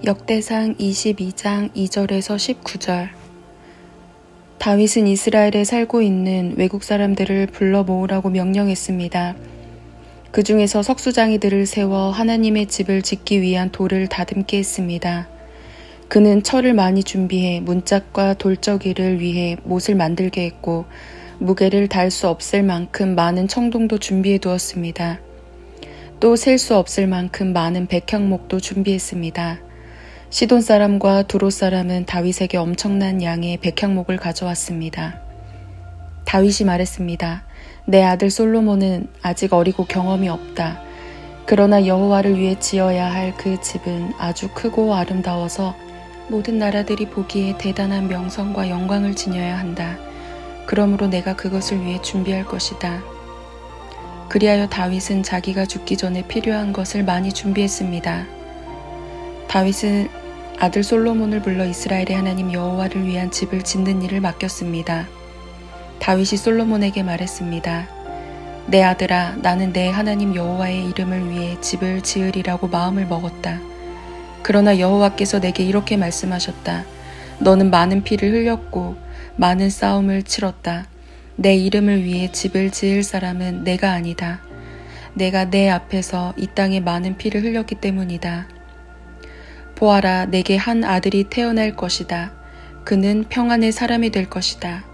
역대상 22장 2절에서 19절. 다윗은 이스라엘에 살고 있는 외국 사람들을 불러 모으라고 명령했습니다. 그 중에서 석수장이들을 세워 하나님의 집을 짓기 위한 돌을 다듬게 했습니다. 그는 철을 많이 준비해 문짝과 돌저기를 위해 못을 만들게 했고 무게를 달 수 없을 만큼 많은 청동도 준비해 두었습니다. 또 셀 수 없을 만큼 많은 백향목도 준비했습니다. 시돈 사람과 두로 사람은 다윗에게 엄청난 양의 백향목을 가져왔습니다. 다윗이 말했습니다. 내 아들 솔로몬은 아직 어리고 경험이 없다. 그러나 여호와를 위해 지어야 할 그 집은 아주 크고 아름다워서 모든 나라들이 보기에 대단한 명성과 영광을 지녀야 한다. 그러므로 내가 그것을 위해 준비할 것이다. 그리하여 다윗은 자기가 죽기 전에 필요한 것을 많이 준비했습니다. 다윗은 아들 솔로몬을 불러 이스라엘의 하나님 여호와를 위한 집을 짓는 일을 맡겼습니다. 다윗이 솔로몬에게 말했습니다. 내 아들아, 나는 내 하나님 여호와의 이름을 위해 집을 지으리라고 마음을 먹었다. 그러나 여호와께서 내게 이렇게 말씀하셨다. 너는 많은 피를 흘렸고 많은 싸움을 치렀다. 내 이름을 위해 집을 지을 사람은 내가 아니다. 내가 내 앞에서 이 땅에 많은 피를 흘렸기 때문이다. 보아라, 내게 한 아들이 태어날 것이다. 그는 평안의 사람이 될 것이다.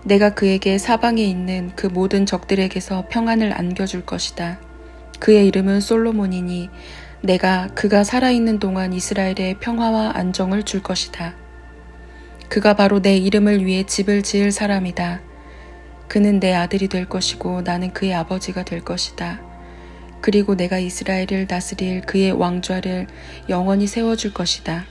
내가 그에게 사방에 있는 그 모든 적들에게서 평안을 안겨줄 것이다. 그의 이름은 솔로몬이니 내가 그가 살아있는 동안 이스라엘에 평화와 안정을 줄 것이다. 그가 바로 내 이름을 위해 집을 지을 사람이다. 그는 내 아들이 될 것이고 나는 그의 아버지가 될 것이다. 그리고 내가 이스라엘을 다스릴 그의 왕좌를 영원히 세워줄 것이다.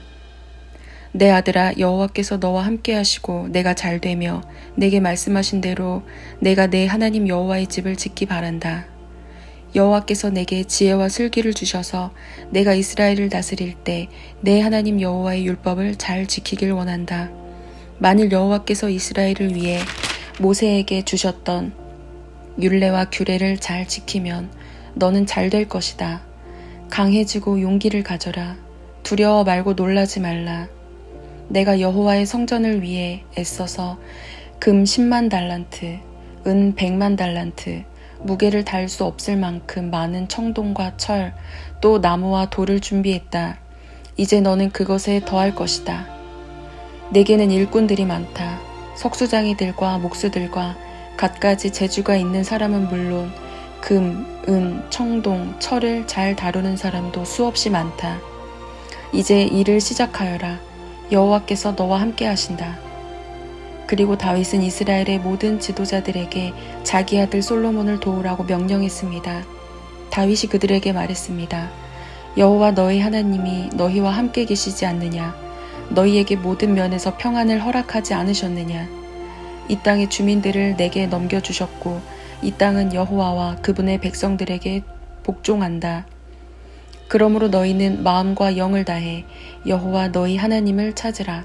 내 아들아, 여호와께서 너와 함께 하시고 내가 잘되며 내게 말씀하신 대로 내가 내 하나님 여호와의 집을 짓기 바란다. 여호와께서 내게 지혜와 슬기를 주셔서 내가 이스라엘을 다스릴 때 내 하나님 여호와의 율법을 잘 지키길 원한다. 만일 여호와께서 이스라엘을 위해 모세에게 주셨던 율례와 규례를 잘 지키면 너는 잘 될 것이다. 강해지고 용기를 가져라. 두려워 말고 놀라지 말라. 내가 여호와의 성전을 위해 애써서 금 10만 달란트, 은 100만 달란트, 무게를 달 수 없을 만큼 많은 청동과 철, 또 나무와 돌을 준비했다. 이제 너는 그것에 더할 것이다. 내게는 일꾼들이 많다. 석수장이들과 목수들과 갖가지 재주가 있는 사람은 물론 금, 은, 청동, 철을 잘 다루는 사람도 수없이 많다. 이제 일을 시작하여라. 여호와께서 너와 함께 하신다. 그리고 다윗은 이스라엘의 모든 지도자들에게 자기 아들 솔로몬을 도우라고 명령했습니다. 다윗이 그들에게 말했습니다. 여호와 너희 하나님이 너희와 함께 계시지 않느냐? 너희에게 모든 면에서 평안을 허락하지 않으셨느냐? 이 땅의 주민들을 내게 넘겨주셨고 이 땅은 여호와와 그분의 백성들에게 복종한다. 그러므로 너희는 마음과 영을 다해 여호와 너희 하나님을 찾으라.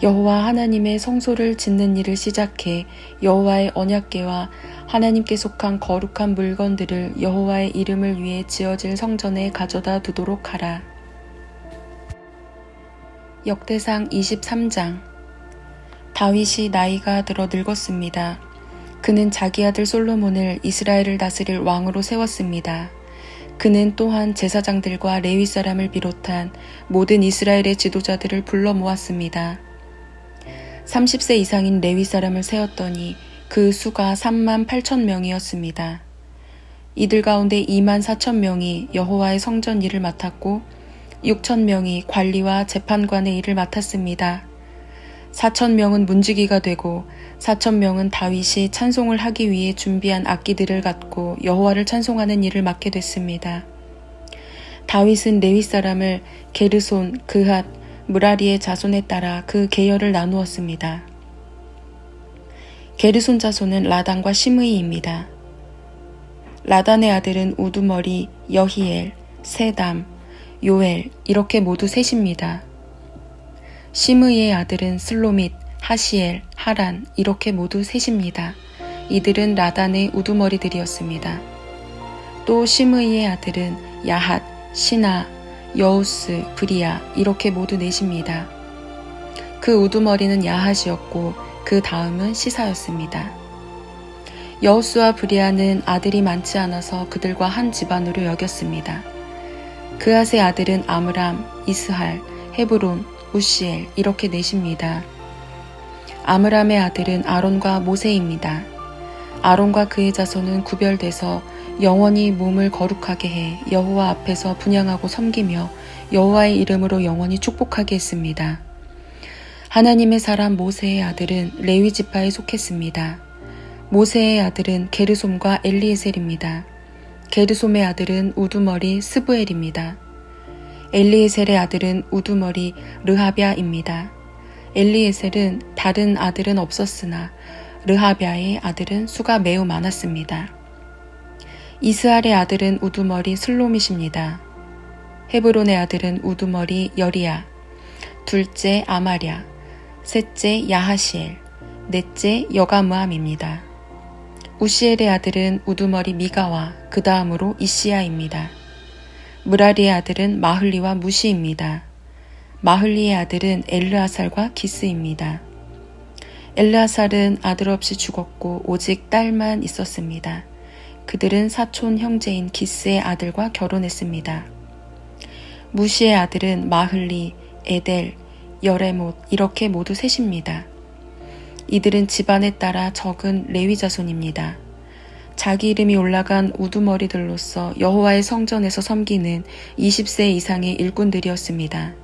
여호와 하나님의 성소를 짓는 일을 시작해 여호와의 언약궤와 하나님께 속한 거룩한 물건들을 여호와의 이름을 위해 지어질 성전에 가져다 두도록 하라. 역대상 23장. 다윗이 나이가 들어 늙었습니다. 그는 자기 아들 솔로몬을 이스라엘을 다스릴 왕으로 세웠습니다. 그는 또한 제사장들과 레위 사람을 비롯한 모든 이스라엘의 지도자들을 불러 모았습니다. 30세 이상인 레위 사람을 세웠더니 그 수가 3만 8천 명이었습니다. 이들 가운데 2만 4천 명이 여호와의 성전 일을 맡았고 6천 명이 관리와 재판관의 일을 맡았습니다. 4천 명은 문지기가 되고 4천 명은 다윗이 찬송을 하기 위해 준비한 악기들을 갖고 여호와를 찬송하는 일을 맡게 됐습니다. 다윗은 레위 사람을 게르손, 그핫, 무라리의 자손에 따라 그 계열을 나누었습니다. 게르손 자손은 라단과 시므이입니다. 라단의 아들은 우두머리, 여히엘, 세담, 요엘 이렇게 모두 셋입니다. 시므이의 아들은 슬로밋, 하시엘, 하란 이렇게 모두 셋입니다. 이들은 라단의 우두머리들이었습니다. 또 시므이의 아들은 야핫, 시나, 여우스, 브리아 이렇게 모두 넷입니다. 그 우두머리는 야핫이었고 그 다음은 시사였습니다. 여우스와 브리아는 아들이 많지 않아서 그들과 한 집안으로 여겼습니다. 그앗의 아들은 아므람, 이스할, 헤브론, 우시엘 이렇게 넷입니다. 아므람의 아들은 아론과 모세입니다. 아론과 그의 자손은 구별돼서 영원히 몸을 거룩하게 해 여호와 앞에서 분향하고 섬기며 여호와의 이름으로 영원히 축복하게 했습니다. 하나님의 사람 모세의 아들은 레위 지파에 속했습니다. 모세의 아들은 게르솜과 엘리에셀입니다. 게르솜의 아들은 우두머리 스부엘입니다. 엘리에셀의 아들은 우두머리 르하비아입니다. 엘리에셀은 다른 아들은 없었으나 르하비아의 아들은 수가 매우 많았습니다. 이스할의 아들은 우두머리 슬로밋입니다. 헤브론의 아들은 우두머리 여리야, 둘째 아마랴, 셋째 야하시엘, 넷째 여가므암입니다. 우시엘의 아들은 우두머리 미가와 그 다음으로 이시야입니다. 무라리의 아들은 마흘리와 무시입니다. 마흘리의 아들은 엘르아살과 기스입니다. 엘르아살은 아들 없이 죽었고 오직 딸만 있었습니다. 그들은 사촌 형제인 기스의 아들과 결혼했습니다. 무시의 아들은 마흘리, 에델, 여레못 이렇게 모두 셋입니다. 이들은 집안에 따라 적은 레위 자손입니다. 자기 이름이 올라간 우두머리들로서 여호와의 성전에서 섬기는 20세 이상의 일꾼들이었습니다.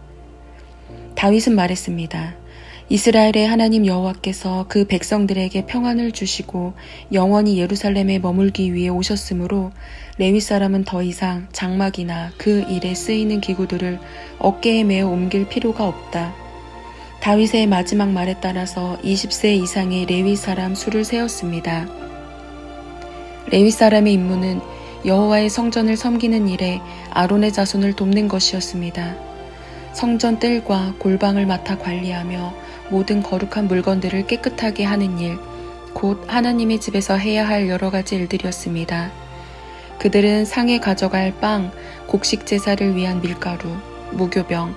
다윗은 말했습니다. 이스라엘의 하나님 여호와께서 그 백성들에게 평안을 주시고 영원히 예루살렘에 머물기 위해 오셨으므로 레위 사람은 더 이상 장막이나 그 일에 쓰이는 기구들을 어깨에 메어 옮길 필요가 없다. 다윗의 마지막 말에 따라서 20세 이상의 레위 사람 수를 세웠습니다. 레위 사람의 임무는 여호와의 성전을 섬기는 일에 아론의 자손을 돕는 것이었습니다. 성전 뜰과 골방을 맡아 관리하며 모든 거룩한 물건들을 깨끗하게 하는 일, 곧 하나님의 집에서 해야 할 여러 가지 일들이었습니다. 그들은 상에 가져갈 빵, 곡식 제사를 위한 밀가루, 무교병,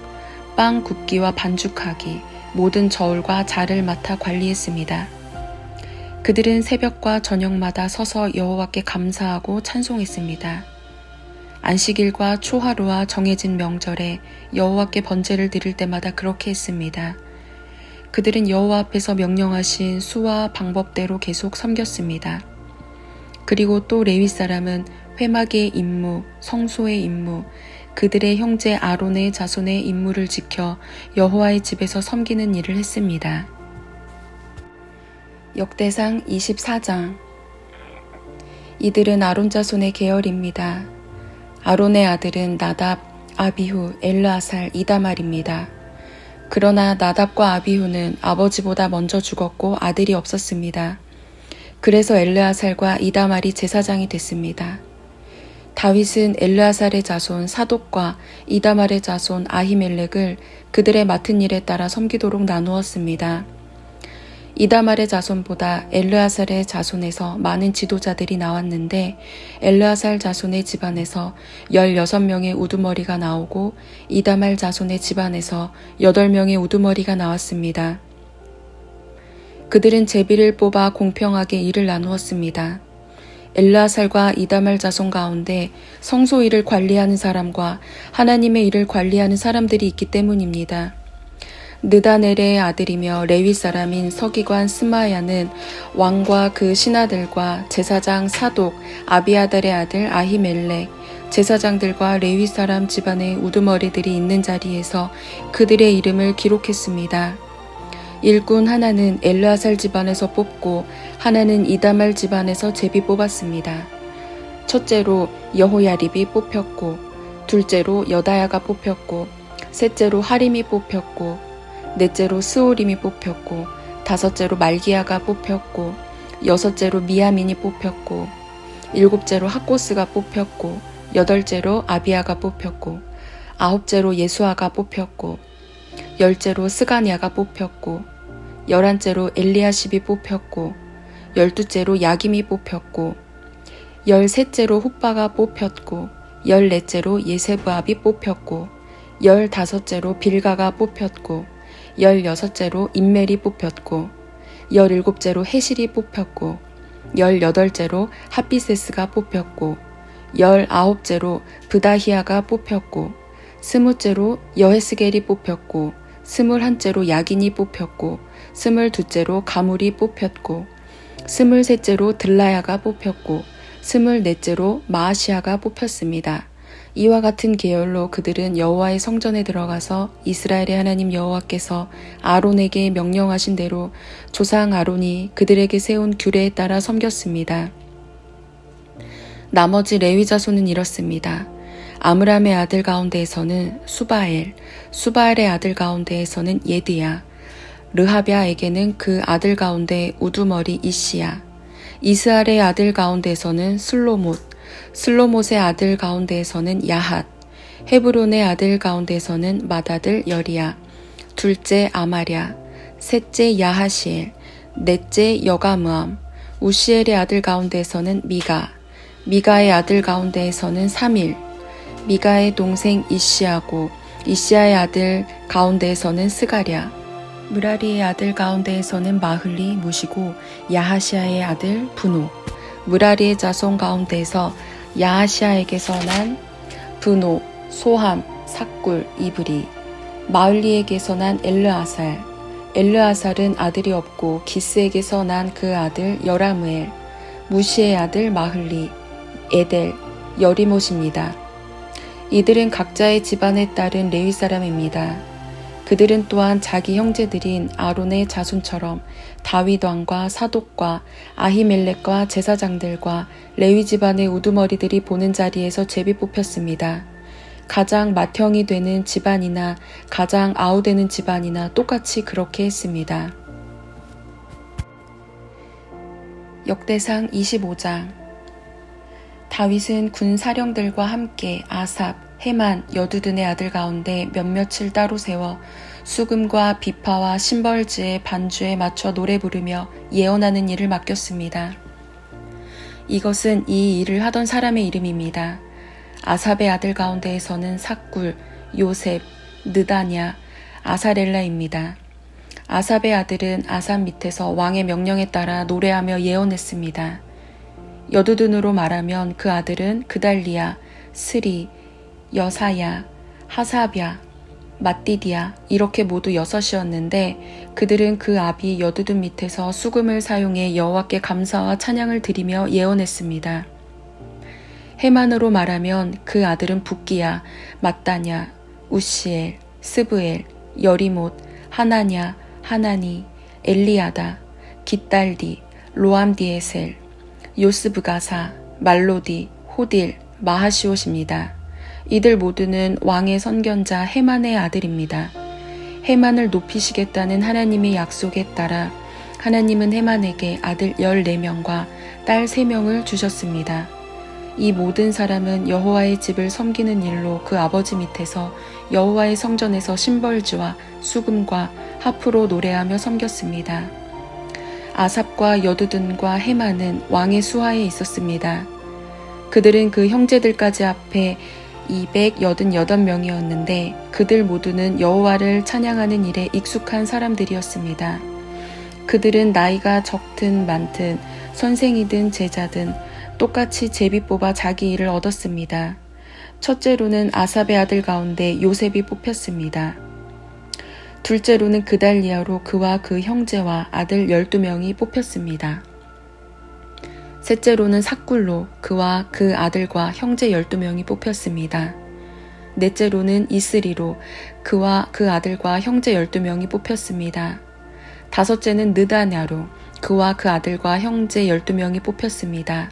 빵 굽기와 반죽하기, 모든 저울과 자를 맡아 관리했습니다. 그들은 새벽과 저녁마다 서서 여호와께 감사하고 찬송했습니다. 안식일과 초하루와 정해진 명절에 여호와께 번제를 드릴 때마다 그렇게 했습니다. 그들은 여호와 앞에서 명령하신 수와 방법대로 계속 섬겼습니다. 그리고 또 레위 사람은 회막의 임무, 성소의 임무, 그들의 형제 아론의 자손의 임무를 지켜 여호와의 집에서 섬기는 일을 했습니다. 역대상 24장. 이들은 아론 자손의 계열입니다. 아론의 아들은 나답, 아비후, 엘르아살, 이다말입니다. 그러나 나답과 아비후는 아버지보다 먼저 죽었고 아들이 없었습니다. 그래서 엘르아살과 이다말이 제사장이 됐습니다. 다윗은 엘르아살의 자손 사독과 이다말의 자손 아히멜렉을 그들의 맡은 일에 따라 섬기도록 나누었습니다. 이다말의 자손보다 엘르아살의 자손에서 많은 지도자들이 나왔는데 엘르아살 자손의 집안에서 16명의 우두머리가 나오고 이다말 자손의 집안에서 8명의 우두머리가 나왔습니다. 그들은 제비를 뽑아 공평하게 일을 나누었습니다. 엘르아살과 이다말 자손 가운데 성소 일을 관리하는 사람과 하나님의 일을 관리하는 사람들이 있기 때문입니다. 느다넬의 아들이며 레위 사람인 서기관 스마야는 왕과 그 신하들과 제사장 사독 아비아달의 아들 아히멜렉, 제사장들과 레위 사람 집안의 우두머리들이 있는 자리에서 그들의 이름을 기록했습니다. 일꾼 하나는 엘르아살 집안에서 뽑고 하나는 이다말 집안에서 제비 뽑았습니다. 첫째로 여호야립이 뽑혔고, 둘째로 여다야가 뽑혔고, 셋째로 하림이 뽑혔고, 넷째로 스오림이 뽑혔고, 다섯째로 말기야가 뽑혔고, 여섯째로 미야민이 뽑혔고, 일곱째로 학고스가 뽑혔고, 여덟째로 아비야가 뽑혔고, 아홉째로 예수아가 뽑혔고, 열째로 스가냐가 뽑혔고, 열한째로 엘리야십이 뽑혔고, 열두째로 야김이 뽑혔고, 열셋째로 훗바가 뽑혔고, 열넷째로 예세브압이 뽑혔고, 15째로 빌가가 뽑혔고 16째로 임멜이 뽑혔고 17째로 헤실이 뽑혔고 18째로 핫비세스가 뽑혔고 19째로 브다히아가 뽑혔고 20째로 여헤스겔이 뽑혔고 21째로 야긴이 뽑혔고 22째로 가물이 뽑혔고 23째로 들라야가 뽑혔고 24째로 마아시아가 뽑혔습니다. 이와 같은 계열로 그들은 여호와의 성전에 들어가서 이스라엘의 하나님 여호와께서 아론에게 명령하신 대로 조상 아론이 그들에게 세운 규례에 따라 섬겼습니다. 나머지 레위 자손은 이렇습니다. 아므람의 아들 가운데에서는 수바엘, 수바엘의 아들 가운데에서는 예드야, 르하비아에게는 그 아들 가운데 우두머리 이시야, 이스알의 아들 가운데에서는 슬로못, 슬로못의 아들 가운데에서는 야핫, 헤브론의 아들 가운데에서는 맏아들 여리야, 둘째 아마랴, 셋째 야하시엘, 넷째 여가므암, 우시엘의 아들 가운데에서는 미가, 미가의 아들 가운데에서는 사밀, 미가의 동생 이시아고, 이시아의 아들 가운데에서는 스가랴, 무라리의 아들 가운데에서는 마흘리 무시고 야하시아의 아들 분노, 무라리의 자손 가운데에서 야하시아에게서 난 분노, 소함, 삭굴, 이브리, 마흘리에게서 난 엘르아살, 엘르아살은 아들이 없고 기스에게서 난 그 아들 여라무엘, 무시의 아들 마흘리, 에델, 여리못입니다. 이들은 각자의 집안에 따른 레위 사람입니다. 그들은 또한 자기 형제들인 아론의 자손처럼 다윗 왕과 사독과 아히멜렉과 제사장들과 레위 집안의 우두머리들이 보는 자리에서 제비 뽑혔습니다. 가장 맏형이 되는 집안이나 가장 아우되는 집안이나 똑같이 그렇게 했습니다. 역대상 25장. 다윗은 군 사령들과 함께 아삽, 헤만, 여두둔의 아들 가운데 몇몇을 따로 세워 수금과 비파와 심벌지의 반주에 맞춰 노래 부르며 예언하는 일을 맡겼습니다. 이것은 이 일을 하던 사람의 이름입니다. 아삽의 아들 가운데에서는 삭굴, 요셉, 느다냐, 아사렐라입니다. 아삽의 아들은 아삽 밑에서 왕의 명령에 따라 노래하며 예언했습니다. 여두둔으로 말하면 그 아들은 그달리야, 스리, 여사야, 하사럜, 마띠디야 이렇게 모두 6이었는데 그들은 그 아비 여두둔 밑에서 수금을 사용해 여호와께 감사와 찬양을 드리며 예언했습니다. 헤만으로 말하면 그 아들은 붓기야, mat다냐, 우시엘, 스브엘, 여리못, 하나냐, 하나니, 엘리야다, 깃달디, 로암디에셀, 요스브가사, 말로디, 호딜, 마하시옷입니다. 이들 모두는 왕의 선견자 헤만의 아들입니다. 헤만을 높이시겠다는 하나님의 약속에 따라 하나님은 헤만에게 아들 14명과 딸 3명을 주셨습니다. 이 모든 사람은 여호와의 집을 섬기는 일로 그 아버지 밑에서 여호와의 성전에서 심벌지와 수금과 하프로 노래하며 섬겼습니다. 아삽과 여두둔과 헤만은 왕의 수하에 있었습니다. 그들은 그 형제들까지 합해 288명이었는데 그들 모두는 여호와를 찬양하는 일에 익숙한 사람들이었습니다. 그들은 나이가 적든 많든 선생이든 제자든 똑같이 제비 뽑아 자기 일을 얻었습니다. 첫째로는 아삽의 아들 가운데 요셉이 뽑혔습니다. 둘째로는 그달리아로 그와 그 형제와 아들 12명이 뽑혔습니다. 셋째로는 삭굴로 그와 그 아들과 형제 12명이 뽑혔습니다. 넷째로는 이스리로 그와 그 아들과 형제 12명이 뽑혔습니다. 다섯째는 느다냐로 그와 그 아들과 형제 12명이 뽑혔습니다.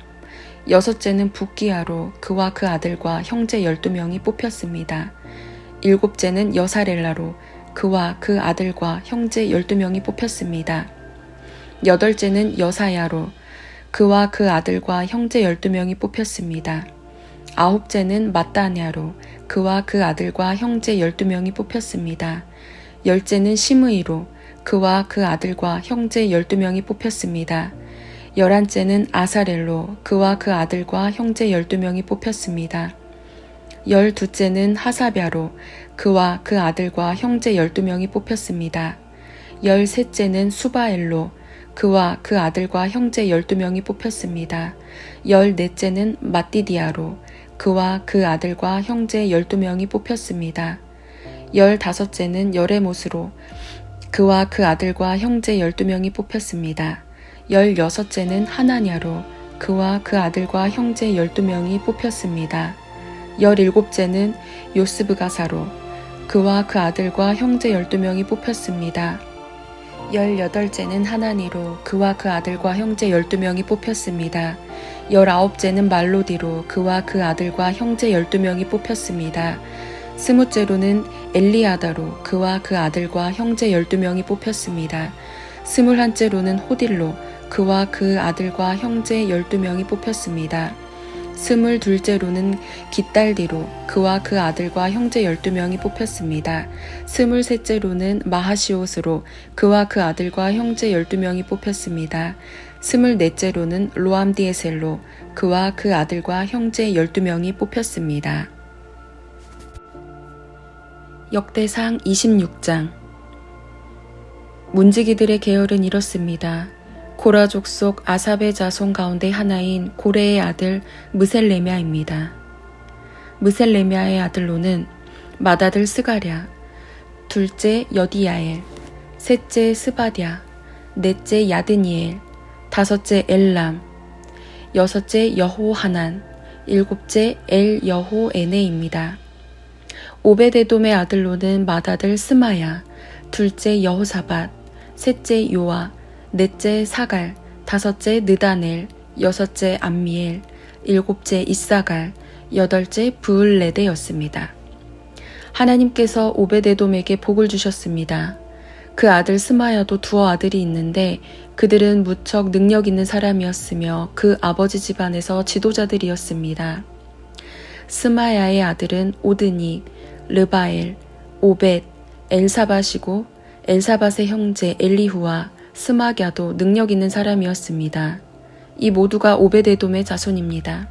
여섯째는 붓기야로 그와 그 아들과 형제 12명이 뽑혔습니다. 일곱째는 여사렐라로 그와 그 아들과 형제 12명이 뽑혔습니다. 여덟째는 여사야로 그와 그 아들과 형제 12명이 뽑혔습니다. 아홉째는 맏다냐로 그와 그 아들과 형제 12명이 뽑혔습니다. 열째는 시므이로 그와 그 아들과 형제 12명이 뽑혔습니다. 11째는 아사렐로 그와 그 아들과 형제 12명이 뽑혔습니다. 12째는 하사랴로 그와 그 아들과 형제 12명이 뽑혔습니다. 13째는 수바엘로 그와 그 아들과 형제 12명이 뽑혔습니다. 14째는 마띠디아로 그와 그 아들과 형제 12명이 뽑혔습니다. 15째는 여레못으로 그와 그 아들과 형제 12명이 뽑혔습니다. 16째는 하나냐로 그와 그 아들과 형제 12명이 뽑혔습니다. 17째는 요스브가사로 그와 그 아들과 형제 12명이 뽑혔습니다. 18째는 하나니로 그와 그 아들과 형제 12명이 뽑혔습니다. 19째는 말로디로 그와 그 아들과 형제 12명이 뽑혔습니다. 20째로는 엘리아다로 그와 그 아들과 형제 12명이 뽑혔습니다. 21째로는 호딜로 그와 그 아들과 형제 12명이 뽑혔습니다. 22째로는 깃달디로 그와 그 아들과 형제 12명이 뽑혔습니다. 23째로는 마하시옷으로 그와 그 아들과 형제 12명이 뽑혔습니다. 24째로는 로암디에셀로 그와 그 아들과 형제 12명이 뽑혔습니다. 역대상 26장. 문지기들의 계열은 이렇습니다. 고라 족속 아삽의 자손 가운데 하나인 고레의 아들 무셀레미아입니다. 무셀레미아의 아들로는 맏아들 스가랴, 둘째 여디야엘, 셋째 스바랴, 넷째 야드니엘, 다섯째 엘람, 여섯째 여호하난, 일곱째 엘여호에네입니다. 오베데돔의 아들로는 맏아들 스마야, 둘째 여호사밧, 셋째 요아, 넷째 사갈, 다섯째 느다넬, 여섯째 암미엘, 일곱째 이사갈, 여덟째 부을레데였습니다. 하나님께서 오베데돔에게 복을 주셨습니다. 그 아들 스마야도 두어 아들이 있는데 그들은 무척 능력 있는 사람이었으며 그 아버지 집안에서 지도자들이었습니다. 스마야의 아들은 오드니, 르바엘, 오벳, 엘사밧이고 엘사밧의 형제 엘리후와 스마갸도 능력 있는 사람이었습니다. 이 모두가 오베데돔의 자손입니다.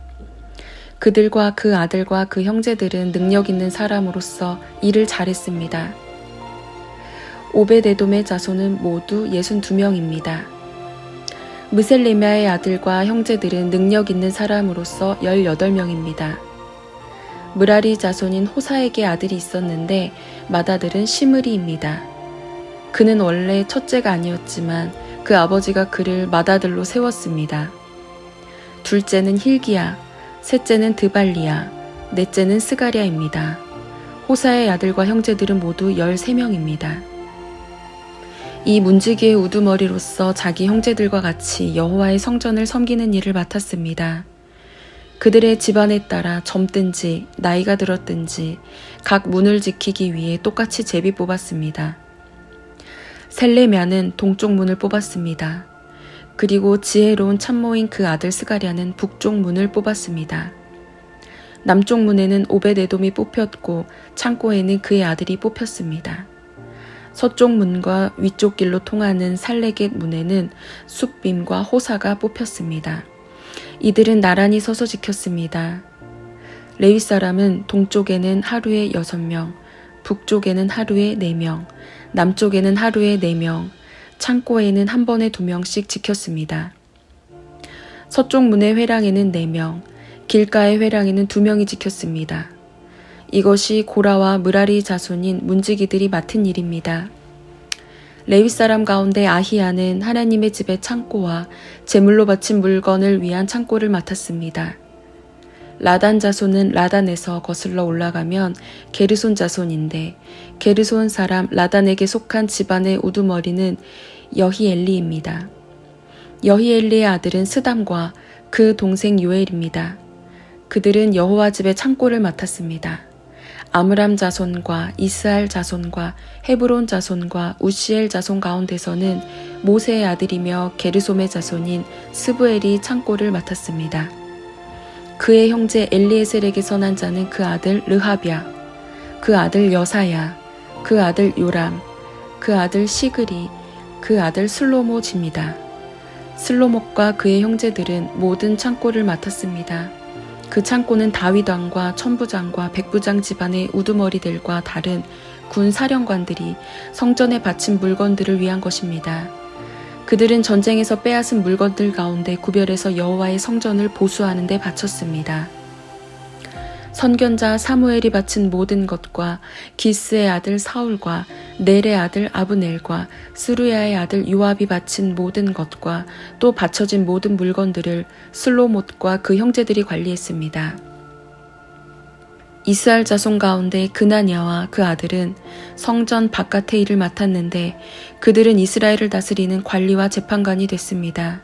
그들과 그 아들과 그 형제들은 능력 있는 사람으로서 일을 잘했습니다. 오베데돔의 자손은 모두 62명입니다. 무셀레미아의 아들과 형제들은 능력 있는 사람으로서 18명입니다. 무라리 자손인 호사에게 아들이 있었는데 맏아들은 시므리입니다. 그는 원래 첫째가 아니었지만 그 아버지가 그를 맏아들로 세웠습니다. 둘째는 힐기야, 셋째는 드발리야, 넷째는 스가랴입니다. 호사의 아들과 형제들은 모두 13명입니다. 이 문지기의 우두머리로서 자기 형제들과 같이 여호와의 성전을 섬기는 일을 맡았습니다. 그들의 집안에 따라 젊든지 나이가 들었든지 각 문을 지키기 위해 똑같이 제비 뽑았습니다. 셀레미아는 동쪽 문을 뽑았습니다. 그리고 지혜로운 참모인 그 아들 스가랴는 북쪽 문을 뽑았습니다. 남쪽 문에는 오베데돔이 뽑혔고 창고에는 그의 아들이 뽑혔습니다. 서쪽 문과 위쪽 길로 통하는 살레겟 문에는 숫빔과 호사가 뽑혔습니다. 이들은 나란히 서서 지켰습니다. 레위 사람은 동쪽에는 하루에 6명, 북쪽에는 하루에 4명, 남쪽에는 하루에 4명, 창고에는 한 번에 2명씩 지켰습니다. 서쪽 문의 회랑에는 4명, 길가의 회랑에는 2명이 지켰습니다. 이것이 고라와 무라리 자손인 문지기들이 맡은 일입니다. 레위 사람 가운데 아히야는 하나님의 집의 창고와 제물로 바친 물건을 위한 창고를 맡았습니다. 라단 자손은 라단에서 거슬러 올라가면 게르손 자손인데 게르손 사람 라단에게 속한 집안의 우두머리는 여히엘리입니다. 여히엘리의 아들은 스담과 그 동생 요엘입니다. 그들은 여호와 집의 창고를 맡았습니다. 아므람 자손과 이스알 자손과 헤브론 자손과 우시엘 자손 가운데서는 모세의 아들이며 게르솜의 자손인 스부엘이 창고를 맡았습니다. 그의 형제 엘리에셀에게서 난 자는 그 아들 르하비야, 그 아들 여사야, 그 아들 요람, 그 아들 시그리, 그 아들 슬로모집니다. 슬로목과 그의 형제들은 모든 창고를 맡았습니다. 그 창고는 다윗 왕과 천부장과 백부장 집안의 우두머리들과 다른 군 사령관들이 성전에 바친 물건들을 위한 것입니다. 그들은 전쟁에서 빼앗은 물건들 가운데 구별해서 여호와의 성전을 보수하는 데 바쳤습니다. 선견자 사무엘이 바친 모든 것과 기스의 아들 사울과 넬의 아들 아브넬과 스루야의 아들 요압이 바친 모든 것과 또 바쳐진 모든 물건들을 슬로못과 그 형제들이 관리했습니다. 이스라엘 자손 가운데 그나냐와 그 아들은 성전 바깥의 일을 맡았는데 그들은 이스라엘을 다스리는 관리와 재판관이 됐습니다.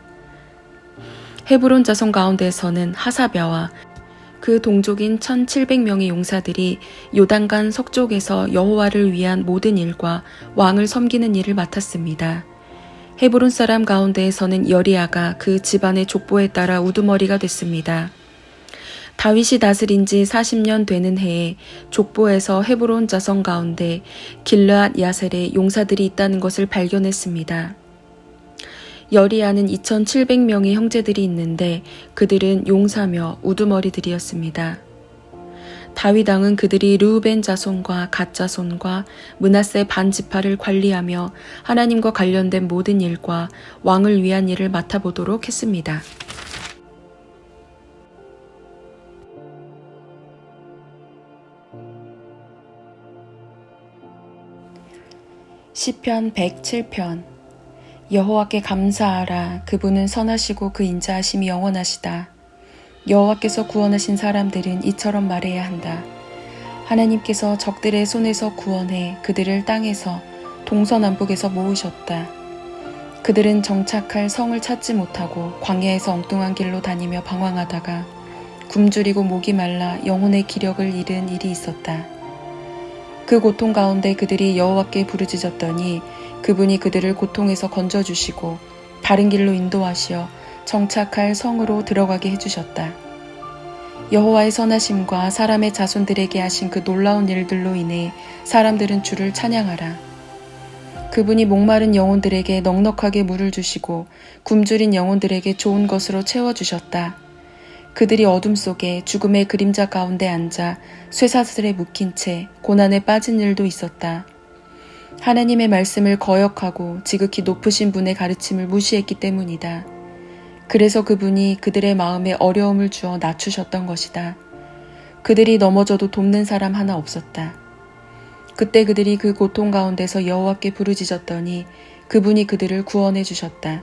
헤브론 자손 가운데에서는 하사랴와 그 동족인 1700명의 용사들이 요단강 서쪽에서 여호와를 위한 모든 일과 왕을 섬기는 일을 맡았습니다. 헤브론 사람 가운데에서는 여리야가 그 집안의 족보에 따라 우두머리가 됐습니다. 다윗이 다스린 지 40년 되는 해에 족보에서 헤브론 자손 가운데 길르앗 야셀의 용사들이 있다는 것을 발견했습니다. 여리야는 2700명의 형제들이 있는데 그들은 용사며 우두머리들이었습니다. 다윗 왕은 그들이 르우벤 자손과 갓 자손과 므낫세 반 지파를 관리하며 하나님과 관련된 모든 일과 왕을 위한 일을 맡아보도록 했습니다. 시편 107편. 여호와께 감사하라. 그분은 선하시고 그 인자하심이 영원하시다. 여호와께서 구원하신 사람들은 이처럼 말해야 한다. 하나님께서 적들의 손에서 구원해 그들을 땅에서 동서남북에서 모으셨다. 그들은 정착할 성을 찾지 못하고 광야에서 엉뚱한 길로 다니며 방황하다가 굶주리고 목이 말라 영혼의 기력을 잃은 일이 있었다. 그 고통 가운데 그들이 여호와께 부르짖었더니 그분이 그들을 고통에서 건져주시고 바른 길로 인도하시어 정착할 성으로 들어가게 해주셨다. 여호와의 선하심과 사람의 자손들에게 하신 그 놀라운 일들로 인해 사람들은 주를 찬양하라. 그분이 목마른 영혼들에게 넉넉하게 물을 주시고 굶주린 영혼들에게 좋은 것으로 채워주셨다. 그들이 어둠 속에 죽음의 그림자 가운데 앉아 쇠사슬에 묶인 채 고난에 빠진 일도 있었다. 하나님의 말씀을 거역하고 지극히 높으신 분의 가르침을 무시했기 때문이다. 그래서 그분이 그들의 마음에 어려움을 주어 낮추셨던 것이다. 그들이 넘어져도 돕는 사람 하나 없었다. 그때 그들이 그 고통 가운데서 여호와께 부르짖었더니 그분이 그들을 구원해 주셨다.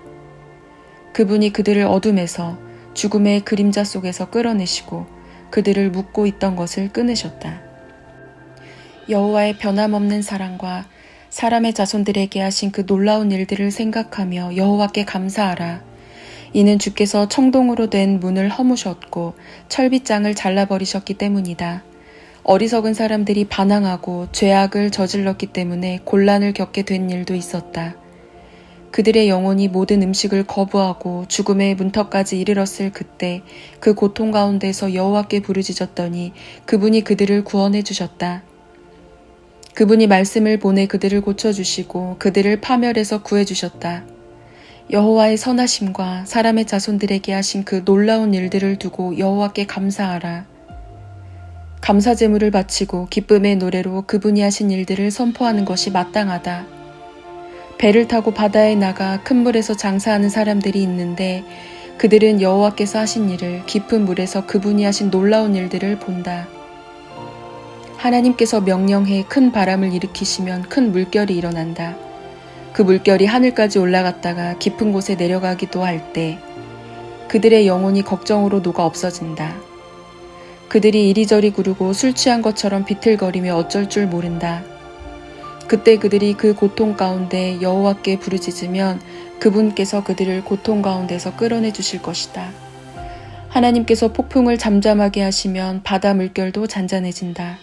그분이 그들을 어둠에서 죽음의 그림자 속에서 끌어내시고 그들을 묶고 있던 것을 끊으셨다. 여호와의 변함없는 사랑과 사람의 자손들에게 하신 그 놀라운 일들을 생각하며 여호와께 감사하라. 이는 주께서 청동으로 된 문을 허무셨고 철빗장을 잘라버리셨기 때문이다. 어리석은 사람들이 반항하고 죄악을 저질렀기 때문에 곤란을 겪게 된 일도 있었다. 그들의 영혼이 모든 음식을 거부하고 죽음의 문턱까지 이르렀을 그때 그 고통 가운데서 여호와께 부르짖었더니 그분이 그들을 구원해 주셨다. 그분이 말씀을 보내 그들을 고쳐주시고 그들을 파멸해서 구해주셨다. 여호와의 선하심과 사람의 자손들에게 하신 그 놀라운 일들을 두고 여호와께 감사하라. 감사 제물을 바치고 기쁨의 노래로 그분이 하신 일들을 선포하는 것이 마땅하다. 배를 타고 바다에 나가 큰 물에서 장사하는 사람들이 있는데 그들은 여호와께서 하신 일을 깊은 물에서 그분이 하신 놀라운 일들을 본다. 하나님께서 명령해 큰 바람을 일으키시면 큰 물결이 일어난다. 그 물결이 하늘까지 올라갔다가 깊은 곳에 내려가기도 할 때 그들의 영혼이 걱정으로 녹아 없어진다. 그들이 이리저리 구르고 술 취한 것처럼 비틀거리며 어쩔 줄 모른다. 그때 그들이 그 고통 가운데 여호와께 부르짖으면 그분께서 그들을 고통 가운데서 끌어내 주실 것이다. 하나님께서 폭풍을 잠잠하게 하시면 바다 물결도 잔잔해진다.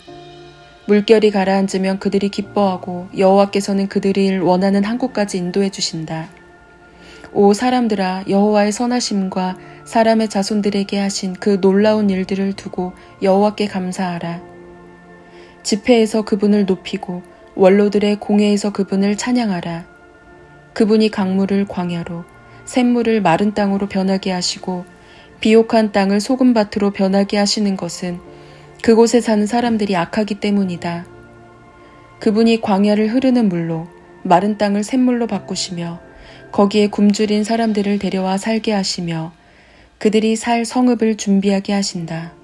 물결이 가라앉으면 그들이 기뻐하고 여호와께서는 그들을 원하는 한 곳까지 인도해 주신다. 오 사람들아, 여호와의 선하심과 사람의 자손들에게 하신 그 놀라운 일들을 두고 여호와께 감사하라. 집회에서 그분을 높이고 원로들의 공회에서 그분을 찬양하라. 그분이 강물을 광야로 샘물을 마른 땅으로 변하게 하시고 비옥한 땅을 소금밭으로 변하게 하시는 것은 그곳에 사는 사람들이 악하기 때문이다. 그분이 광야를 흐르는 물로 마른 땅을 샘물로 바꾸시며 거기에 굶주린 사람들을 데려와 살게 하시며 그들이 살 성읍을 준비하게 하신다.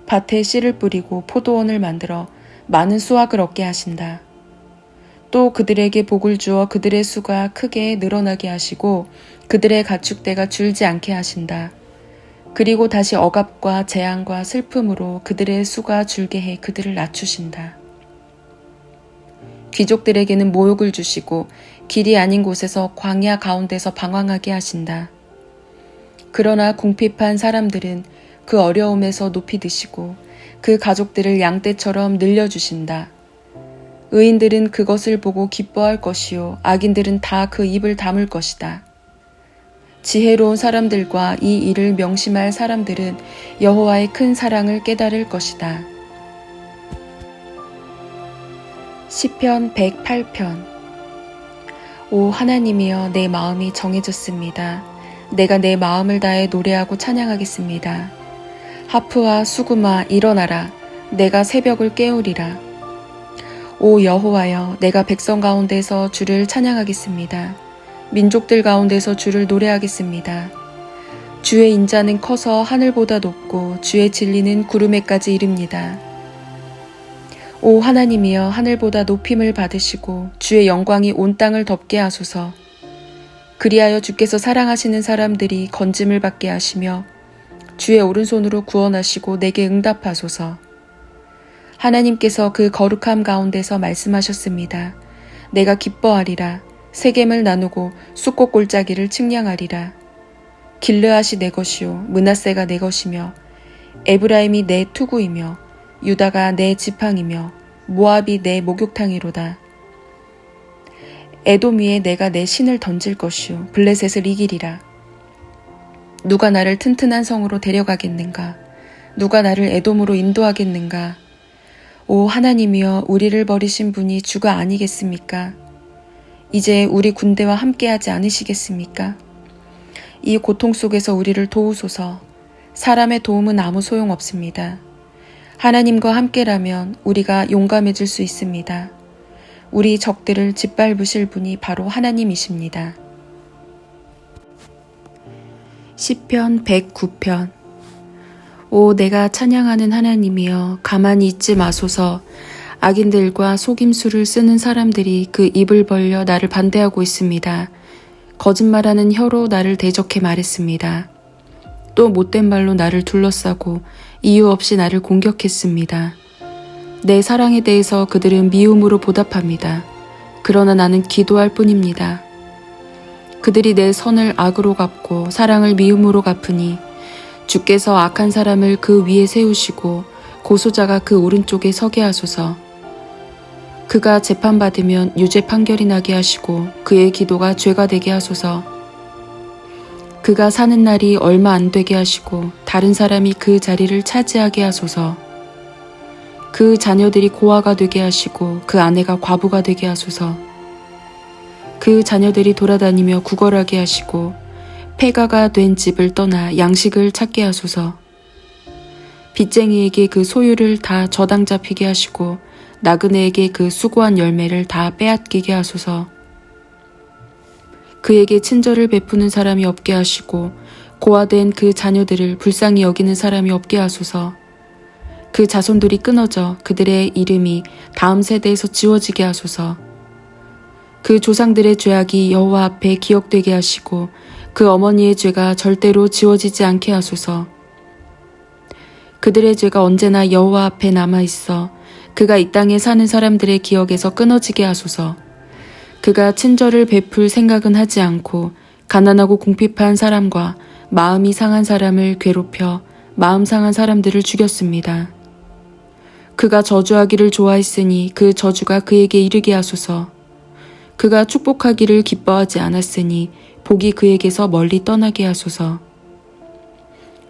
밭에 씨를 뿌리고 포도원을 만들어 많은 수확을 얻게 하신다. 또 그들에게 복을 주어 그들의 수가 크게 늘어나게 하시고 그들의 가축대가 줄지 않게 하신다. 그리고 다시 억압과 재앙과 슬픔으로 그들의 수가 줄게 해 그들을 낮추신다. 귀족들에게는 모욕을 주시고 길이 아닌 곳에서 광야 가운데서 방황하게 하신다. 그러나 궁핍한 사람들은 그 어려움에서 높이 드시고 그 가족들을 양떼처럼 늘려주신다. 의인들은 그것을 보고 기뻐할 것이요 악인들은 다 그 입을 다물 것이다. 지혜로운 사람들과 이 일을 명심할 사람들은 여호와의 큰 사랑을 깨달을 것이다. 시편 108편. 오 하나님이여, 내 마음이 정해졌습니다. 내가 내 마음을 다해 노래하고 찬양하겠습니다. 하프와 수구마 일어나라. 내가 새벽을 깨우리라. 오 여호와여, 내가 백성 가운데서 주를 찬양하겠습니다. 민족들 가운데서 주를 노래하겠습니다. 주의 인자는 커서 하늘보다 높고 주의 진리는 구름에까지 이릅니다. 오 하나님이여, 하늘보다 높임을 받으시고 주의 영광이 온 땅을 덮게 하소서. 그리하여 주께서 사랑하시는 사람들이 건짐을 받게 하시며 주의 오른손으로 구원하시고 내게 응답하소서. 하나님께서 그 거룩함 가운데서 말씀하셨습니다. 내가 기뻐하리라. 세겜을 나누고 숫꽃 골짜기를 측량하리라. 길르앗이 내 것이요 므낫세가 내 것이며 에브라임이 내 투구이며 유다가 내 지팡이며 모압이 내 목욕탕이로다. 에돔 위에 내가 내 신을 던질 것이요 블레셋을 이기리라. 누가 나를 튼튼한 성으로 데려가겠는가? 누가 나를 에돔으로 인도하겠는가? 오 하나님이여, 우리를 버리신 분이 주가 아니겠습니까? 이제 우리 군대와 함께하지 않으시겠습니까? 이 고통 속에서 우리를 도우소서. 사람의 도움은 아무 소용없습니다. 하나님과 함께라면 우리가 용감해질 수 있습니다. 우리 적들을 짓밟으실 분이 바로 하나님이십니다. 시편 109편. 오 내가 찬양하는 하나님이여, 가만히 있지 마소서. 악인들과 속임수를 쓰는 사람들이 그 입을 벌려 나를 반대하고 있습니다. 거짓말하는 혀로 나를 대적해 말했습니다. 또 못된 말로 나를 둘러싸고 이유 없이 나를 공격했습니다. 내 사랑에 대해서 그들은 미움으로 보답합니다. 그러나 나는 기도할 뿐입니다. 그들이 내 선을 악으로 갚고 사랑을 미움으로 갚으니 주께서 악한 사람을 그 위에 세우시고 고소자가 그 오른쪽에 서게 하소서. 그가 재판받으면 유죄 판결이 나게 하시고 그의 기도가 죄가 되게 하소서. 그가 사는 날이 얼마 안 되게 하시고 다른 사람이 그 자리를 차지하게 하소서. 그 자녀들이 고아가 되게 하시고 그 아내가 과부가 되게 하소서. 그 자녀들이 돌아다니며 구걸하게 하시고 폐가가 된 집을 떠나 양식을 찾게 하소서. 빚쟁이에게 그 소유를 다 저당 잡히게 하시고 나그네에게 그 수고한 열매를 다 빼앗기게 하소서. 그에게 친절을 베푸는 사람이 없게 하시고 고아된 그 자녀들을 불쌍히 여기는 사람이 없게 하소서. 그 자손들이 끊어져 그들의 이름이 다음 세대에서 지워지게 하소서. 그 조상들의 죄악이 여호와 앞에 기억되게 하시고 그 어머니의 죄가 절대로 지워지지 않게 하소서. 그들의 죄가 언제나 여호와 앞에 남아있어 그가 이 땅에 사는 사람들의 기억에서 끊어지게 하소서. 그가 친절을 베풀 생각은 하지 않고 가난하고 궁핍한 사람과 마음이 상한 사람을 괴롭혀 마음 상한 사람들을 죽였습니다. 그가 저주하기를 좋아했으니 그 저주가 그에게 이르게 하소서. 그가 축복하기를 기뻐하지 않았으니 복이 그에게서 멀리 떠나게 하소서.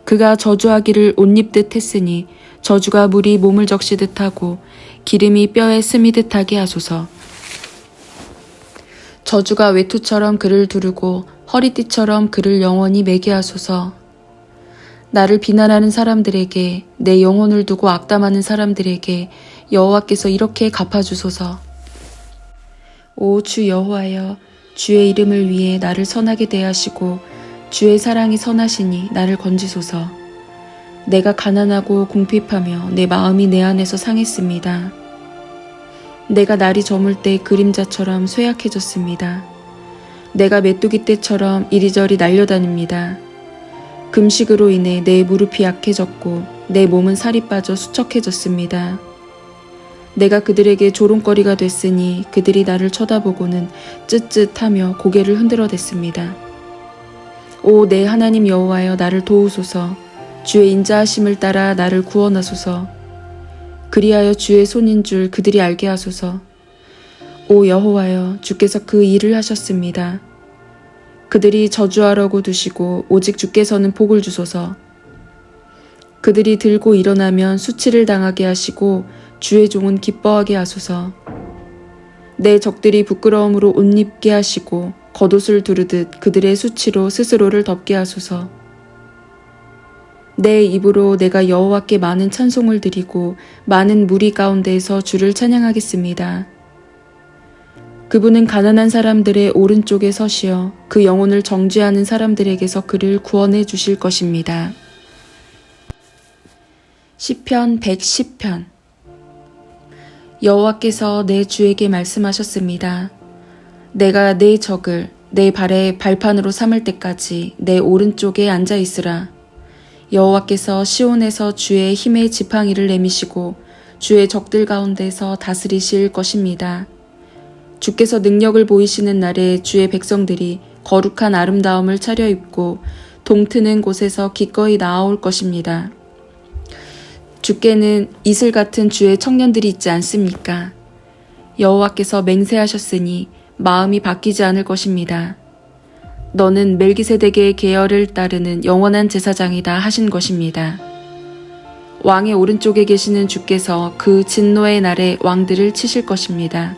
그가 저주하기를 옷 입듯 했으니 저주가 물이 몸을 적시듯 하고 기름이 뼈에 스미듯 하게 하소서. 저주가 외투처럼 그를 두르고 허리띠처럼 그를 영원히 매게 하소서. 나를 비난하는 사람들에게, 내 영혼을 두고 악담하는 사람들에게 여호와께서 이렇게 갚아주소서. 오 주 여호와여, 주의 이름을 위해 나를 선하게 대하시고 주의 사랑이 선하시니 나를 건지소서. 내가 가난하고 궁핍하며 내 마음이 내 안에서 상했습니다. 내가 날이 저물 때 그림자처럼 쇠약해졌습니다. 내가 메뚜기 떼처럼 이리저리 날려다닙니다. 금식으로 인해 내 무릎이 약해졌고 내 몸은 살이 빠져 수척해졌습니다. 내가 그들에게 조롱거리가 됐으니 그들이 나를 쳐다보고는 쯧쯧하며 고개를 흔들어댔습니다. 오 내 하나님 여호와여, 나를 도우소서. 주의 인자하심을 따라 나를 구원하소서. 그리하여 주의 손인 줄 그들이 알게 하소서. 오 여호와여, 주께서 그 일을 하셨습니다. 그들이 저주하라고 두시고 오직 주께서는 복을 주소서. 그들이 들고 일어나면 수치를 당하게 하시고 주의 종은 기뻐하게 하소서. 내 적들이 부끄러움으로 옷 입게 하시고 겉옷을 두르듯 그들의 수치로 스스로를 덮게 하소서. 내 입으로 내가 여호와께 많은 찬송을 드리고 많은 무리 가운데에서 주를 찬양하겠습니다. 그분은 가난한 사람들의 오른쪽에 서시어 그 영혼을 정죄하는 사람들에게서 그를 구원해 주실 것입니다. 시편 110편. 여호와께서 내 주에게 말씀하셨습니다. 내가 내 적을 내 발의 발판으로 삼을 때까지 내 오른쪽에 앉아 있으라. 여호와께서 시온에서 주의 힘의 지팡이를 내미시고 주의 적들 가운데서 다스리실 것입니다. 주께서 능력을 보이시는 날에 주의 백성들이 거룩한 아름다움을 차려입고 동트는 곳에서 기꺼이 나아올 것입니다. 주께는 이슬 같은 주의 청년들이 있지 않습니까? 여호와께서 맹세하셨으니 마음이 바뀌지 않을 것입니다. 너는 멜기세덱의 계열을 따르는 영원한 제사장이다 하신 것입니다. 왕의 오른쪽에 계시는 주께서 그 진노의 날에 왕들을 치실 것입니다.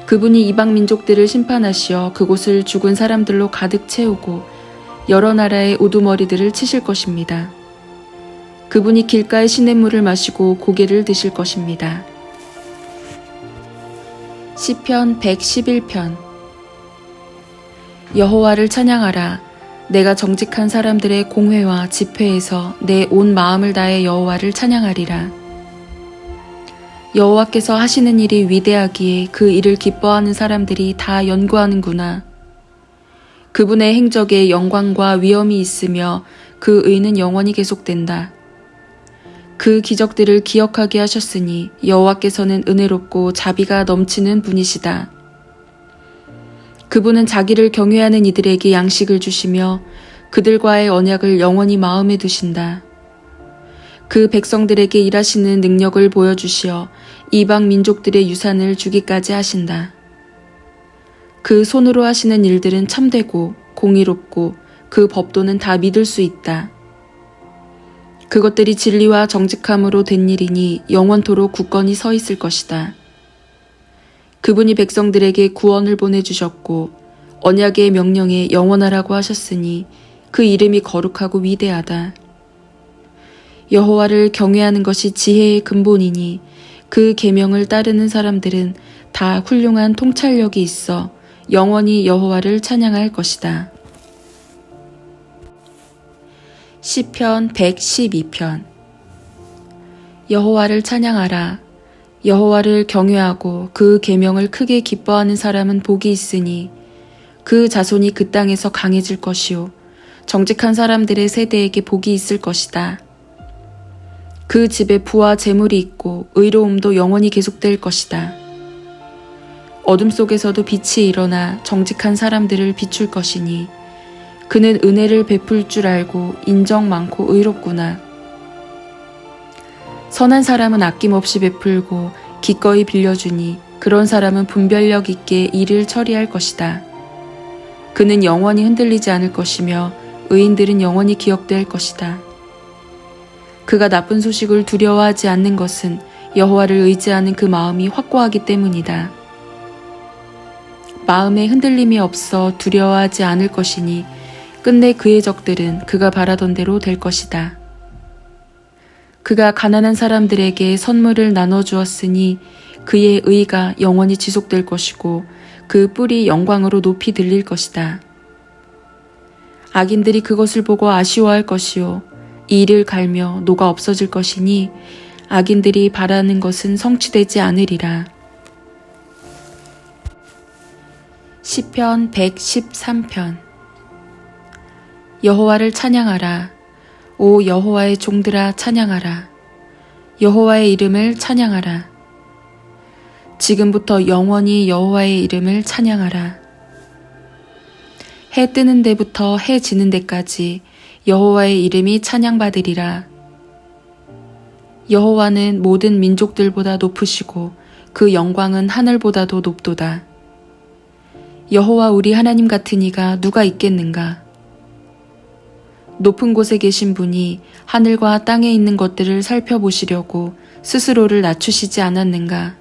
그분이 이방 민족들을 심판하시어 그곳을 죽은 사람들로 가득 채우고 여러 나라의 우두머리들을 치실 것입니다. 그분이 길가의 시냇물을 마시고 고개를 드실 것입니다. 시편 111편. 여호와를 찬양하라. 내가 정직한 사람들의 공회와 집회에서 내 온 마음을 다해 여호와를 찬양하리라. 여호와께서 하시는 일이 위대하기에 그 일을 기뻐하는 사람들이 다 연구하는구나. 그분의 행적에 영광과 위엄이 있으며 그 의는 영원히 계속된다. 그 기적들을 기억하게 하셨으니 여호와께서는 은혜롭고 자비가 넘치는 분이시다. 그분은 자기를 경외하는 이들에게 양식을 주시며 그들과의 언약을 영원히 마음에 두신다. 그 백성들에게 일하시는 능력을 보여주시어 이방 민족들의 유산을 주기까지 하신다. 그 손으로 하시는 일들은 참되고 공의롭고 그 법도는 다 믿을 수 있다. 그것들이 진리와 정직함으로 된 일이니 영원토록 굳건히 서 있을 것이다. 그분이 백성들에게 구원을 보내주셨고 언약의 명령에 영원하라고 하셨으니 그 이름이 거룩하고 위대하다. 여호와를 경외하는 것이 지혜의 근본이니 그 계명을 따르는 사람들은 다 훌륭한 통찰력이 있어 영원히 여호와를 찬양할 것이다. 시편 112편. 여호와를 찬양하라. 여호와를 경외하고 그 계명을 크게 기뻐하는 사람은 복이 있으니 그 자손이 그 땅에서 강해질 것이요 정직한 사람들의 세대에게 복이 있을 것이다. 그 집에 부와 재물이 있고 의로움도 영원히 계속될 것이다. 어둠 속에서도 빛이 일어나 정직한 사람들을 비출 것이니 그는 은혜를 베풀 줄 알고 인정 많고 의롭구나. 선한 사람은 아낌없이 베풀고 기꺼이 빌려주니 그런 사람은 분별력 있게 일을 처리할 것이다. 그는 영원히 흔들리지 않을 것이며 의인들은 영원히 기억될 것이다. 그가 나쁜 소식을 두려워하지 않는 것은 여호와를 의지하는 그 마음이 확고하기 때문이다. 마음에 흔들림이 없어 두려워하지 않을 것이니 끝내 그의 적들은 그가 바라던 대로 될 것이다. 그가 가난한 사람들에게 선물을 나눠주었으니 그의 의가 영원히 지속될 것이고 그 뿔이 영광으로 높이 들릴 것이다. 악인들이 그것을 보고 아쉬워할 것이요 이를 갈며 녹아 없어질 것이니 악인들이 바라는 것은 성취되지 않으리라. 시편 113편. 여호와를 찬양하라. 오 여호와의 종들아 찬양하라. 여호와의 이름을 찬양하라. 지금부터 영원히 여호와의 이름을 찬양하라. 해 뜨는 데부터 해 지는 데까지 여호와의 이름이 찬양받으리라. 여호와는 모든 민족들보다 높으시고 그 영광은 하늘보다도 높도다. 여호와 우리 하나님 같은 이가 누가 있겠는가? 높은 곳에 계신 분이 하늘과 땅에 있는 것들을 살펴보시려고 스스로를 낮추시지 않았는가?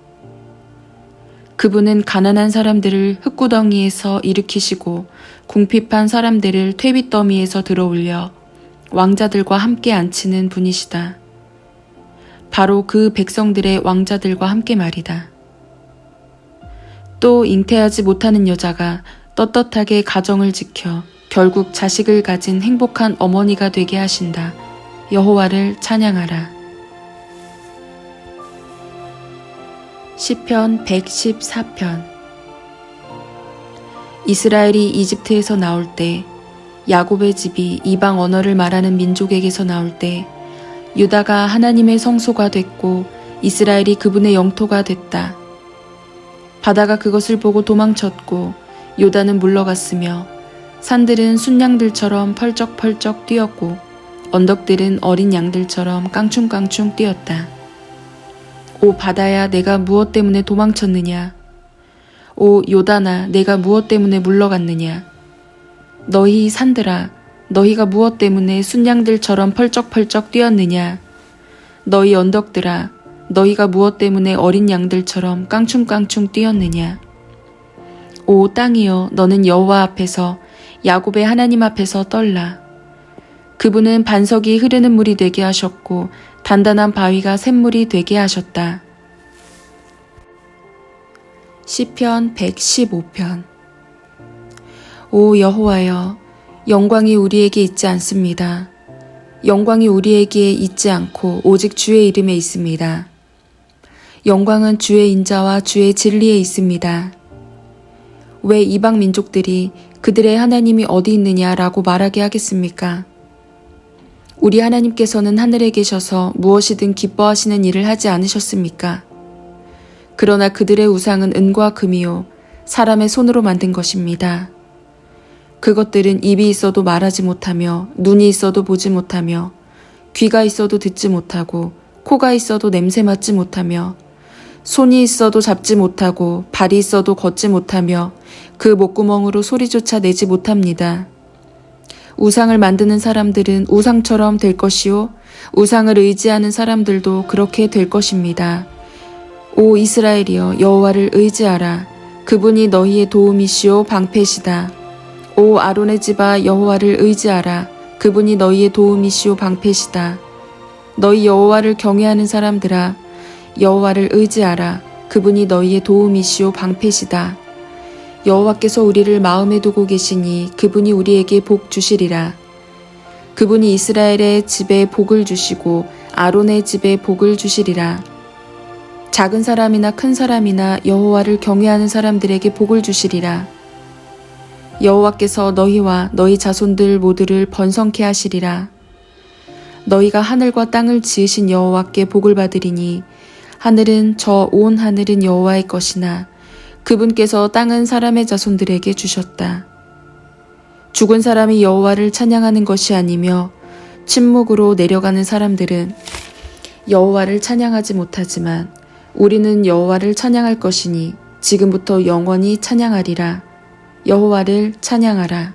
그분은 가난한 사람들을 흙구덩이에서 일으키시고 궁핍한 사람들을 퇴비더미에서 들어올려 왕자들과 함께 앉히는 분이시다. 바로 그 백성들의 왕자들과 함께 말이다. 또 잉태하지 못하는 여자가 떳떳하게 가정을 지켜 결국 자식을 가진 행복한 어머니가 되게 하신다. 여호와를 찬양하라. 시편 114편. 이스라엘이 이집트에서 나올 때, 야곱의 집이 이방 언어를 말하는 민족에게서 나올 때, 유다가 하나님의 성소가 됐고 이스라엘이 그분의 영토가 됐다. 바다가 그것을 보고 도망쳤고 요단은 물러갔으며 산들은 순양들처럼 펄쩍펄쩍 뛰었고 언덕들은 어린 양들처럼 깡충깡충 뛰었다. 오 바다야 내가 무엇 때문에 도망쳤느냐? 오 요단아 내가 무엇 때문에 물러갔느냐? 너희 산들아 너희가 무엇 때문에 순양들처럼 펄쩍펄쩍 뛰었느냐? 너희 언덕들아 너희가 무엇 때문에 어린 양들처럼 깡충깡충 뛰었느냐? 오 땅이여 너는 여호와 앞에서 야곱의 하나님 앞에서 떨라. 그분은 반석이 흐르는 물이 되게 하셨고 단단한 바위가 샘물이 되게 하셨다. 시편 115편. 오 여호와여 영광이 우리에게 있지 않습니다. 영광이 우리에게 있지 않고 오직 주의 이름에 있습니다. 영광은 주의 인자와 주의 진리에 있습니다. 왜 이방 민족들이 그들의 하나님이 어디 있느냐라고 말하게 하겠습니까? 우리 하나님께서는 하늘에 계셔서 무엇이든 기뻐하시는 일을 하지 않으셨습니까? 그러나 그들의 우상은 은과 금이요 사람의 손으로 만든 것입니다. 그것들은 입이 있어도 말하지 못하며 눈이 있어도 보지 못하며 귀가 있어도 듣지 못하고 코가 있어도 냄새 맡지 못하며 손이 있어도 잡지 못하고 발이 있어도 걷지 못하며 그 목구멍으로 소리조차 내지 못합니다. 우상을 만드는 사람들은 우상처럼 될 것이요 우상을 의지하는 사람들도 그렇게 될 것입니다. 오 이스라엘이여 여호와를 의지하라. 그분이 너희의 도움이시오 방패시다. 오 아론의 집아 여호와를 의지하라. 그분이 너희의 도움이시오 방패시다. 너희 여호와를 경외하는 사람들아 여호와를 의지하라. 그분이 너희의 도움이시오 방패시다. 여호와께서 우리를 마음에 두고 계시니 그분이 우리에게 복 주시리라. 그분이 이스라엘의 집에 복을 주시고 아론의 집에 복을 주시리라. 작은 사람이나 큰 사람이나 여호와를 경외하는 사람들에게 복을 주시리라. 여호와께서 너희와 너희 자손들 모두를 번성케 하시리라. 너희가 하늘과 땅을 지으신 여호와께 복을 받으리니 하늘은 저 온 하늘은 여호와의 것이나 그분께서 땅은 사람의 자손들에게 주셨다. 죽은 사람이 여호와를 찬양하는 것이 아니며 침묵으로 내려가는 사람들은 여호와를 찬양하지 못하지만 우리는 여호와를 찬양할 것이니 지금부터 영원히 찬양하리라. 여호와를 찬양하라.